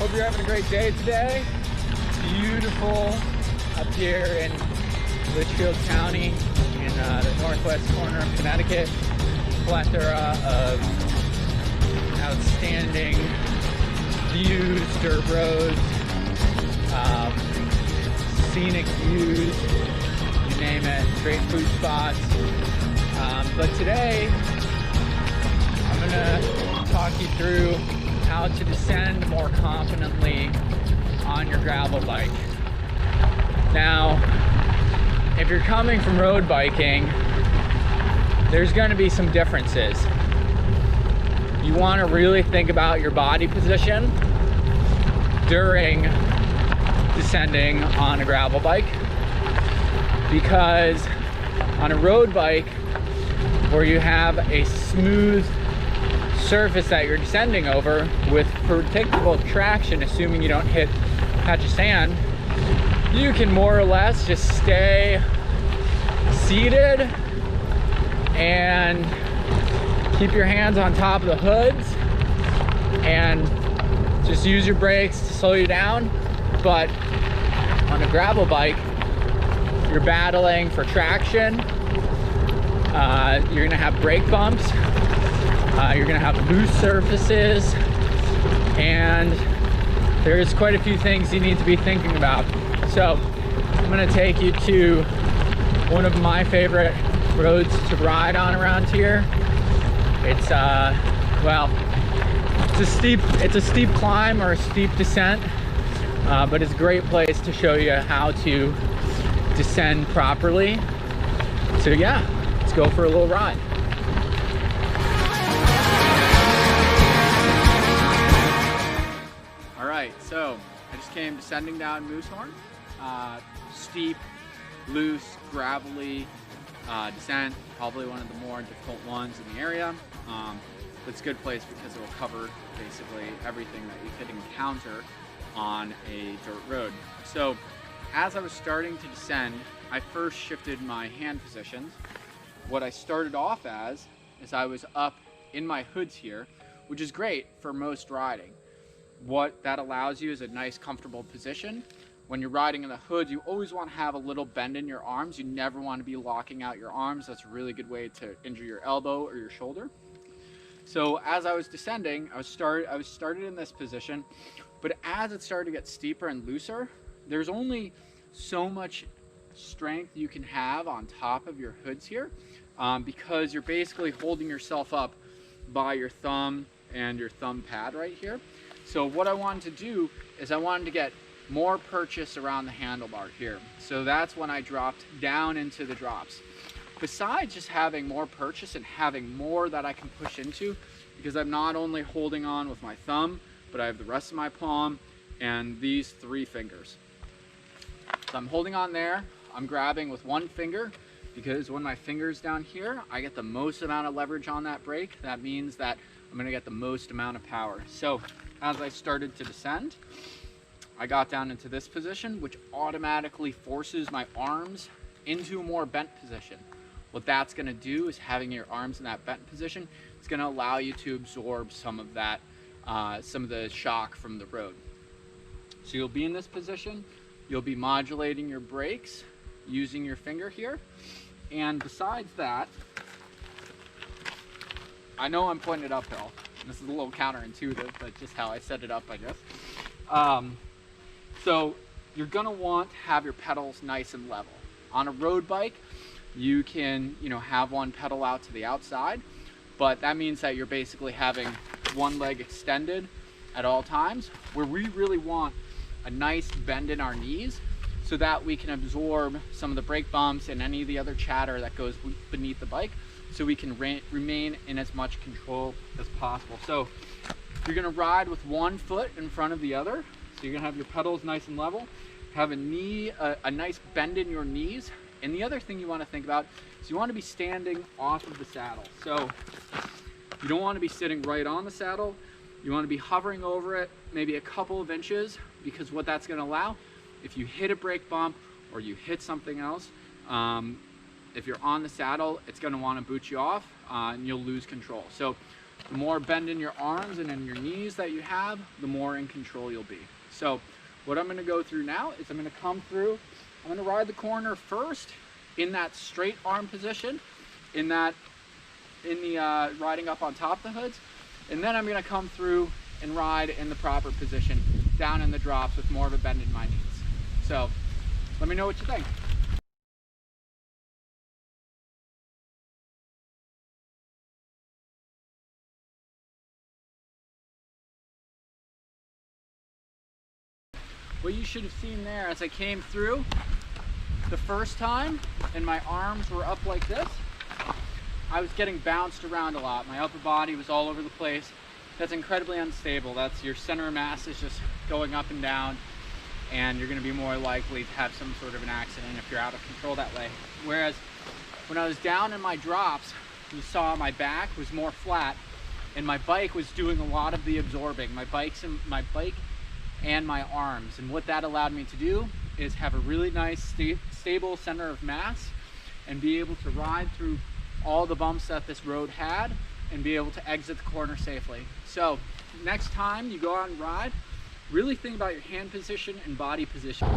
Hope you're having a great day today. Beautiful up here in Litchfield County in the northwest corner of Connecticut. Plethora of outstanding views, dirt roads, scenic views, you name it, great food spots. But today, I'm gonna talk you through how to descend more confidently on your gravel bike. Now, if you're coming from road biking, there's going to be some differences. You want to really think about your body position during descending on a gravel bike, because on a road bike where you have a smooth surface that you're descending over with predictable traction, assuming you don't hit a patch of sand, you can more or less just stay seated and keep your hands on top of the hoods and just use your brakes to slow you down. But on a gravel bike, you're battling for traction. You're gonna have brake bumps. You're gonna have loose surfaces, and there's quite a few things you need to be thinking about. So I'm gonna take you to one of my favorite roads to ride on around here. It's well, it's a steep climb or a steep descent, but it's a great place to show you how to descend properly. So yeah, let's go for a little ride. So I just came descending down Moosehorn. Steep, loose, gravelly descent, probably one of the more difficult ones in the area. But it's a good place because it will cover basically everything that you could encounter on a dirt road. So as I was starting to descend, I first shifted my hand positions. What I started off as is I was up in my hoods here, which is great for most riding. What that allows you is a nice comfortable position. When you're riding in the hood, you always want to have a little bend in your arms. You never want to be locking out your arms. That's a really good way to injure your elbow or your shoulder. So as I was descending, I was started in this position, but as it started to get steeper and looser, there's only so much strength you can have on top of your hoods here, because you're basically holding yourself up by your thumb and your thumb pad right here. So what I wanted to do is I wanted to get more purchase around the handlebar here. So that's when I dropped down into the drops. Besides just having more purchase and having more that I can push into, because I'm not only holding on with my thumb, but I have the rest of my palm and these 3 fingers. So I'm holding on there. I'm grabbing with 1 finger, because when my finger's down here, I get the most amount of leverage on that brake. That means that I'm gonna get the most amount of power. So as I started to descend, I got down into this position, which automatically forces my arms into a more bent position. What that's gonna do is having your arms in that bent position, it's gonna allow you to absorb some of that, some of the shock from the road. So you'll be in this position, you'll be modulating your brakes using your finger here. And besides that, I know I'm pointing it uphill. This is a little counterintuitive, but just how I set it up, I guess. So you're gonna want to have your pedals nice and level. On a road bike, you can, have one pedal out to the outside, but that means that you're basically having one leg extended at all times, where we really want a nice bend in our knees so that we can absorb some of the brake bumps and any of the other chatter that goes beneath the bike, so we can remain in as much control as possible. So you're gonna ride with 1 foot in front of the other. So you're gonna have your pedals nice and level, have a nice bend in your knees. And the other thing you wanna think about is you wanna be standing off of the saddle. So you don't wanna be sitting right on the saddle. You wanna be hovering over it, maybe a couple of inches, because what that's gonna allow, if you hit a brake bump or you hit something else, if you're on the saddle, it's going to want to boot you off. and you'll lose control. So the more bend in your arms and in your knees that you have, the more in control you'll be. So what I'm going to go through now is I'm going to come through, I'm going to ride the corner first in that straight arm position, in the riding up on top of the hoods, and then I'm going to come through and ride in the proper position down in the drops with more of a bend in my knees. So let me know what you think. What you should have seen there as I came through the first time and my arms were up like this, I was getting bounced around a lot. My upper body was all over the place. That's incredibly unstable. That's your center of mass is just going up and down, and you're going to be more likely to have some sort of an accident if you're out of control that way. Whereas when I was down in my drops, you saw my back was more flat and my bike was doing a lot of the absorbing. My bike and my arms. And what that allowed me to do is have a really nice stable center of mass and be able to ride through all the bumps that this road had and be able to exit the corner safely. So next time you go out and ride, really think about your hand position and body position.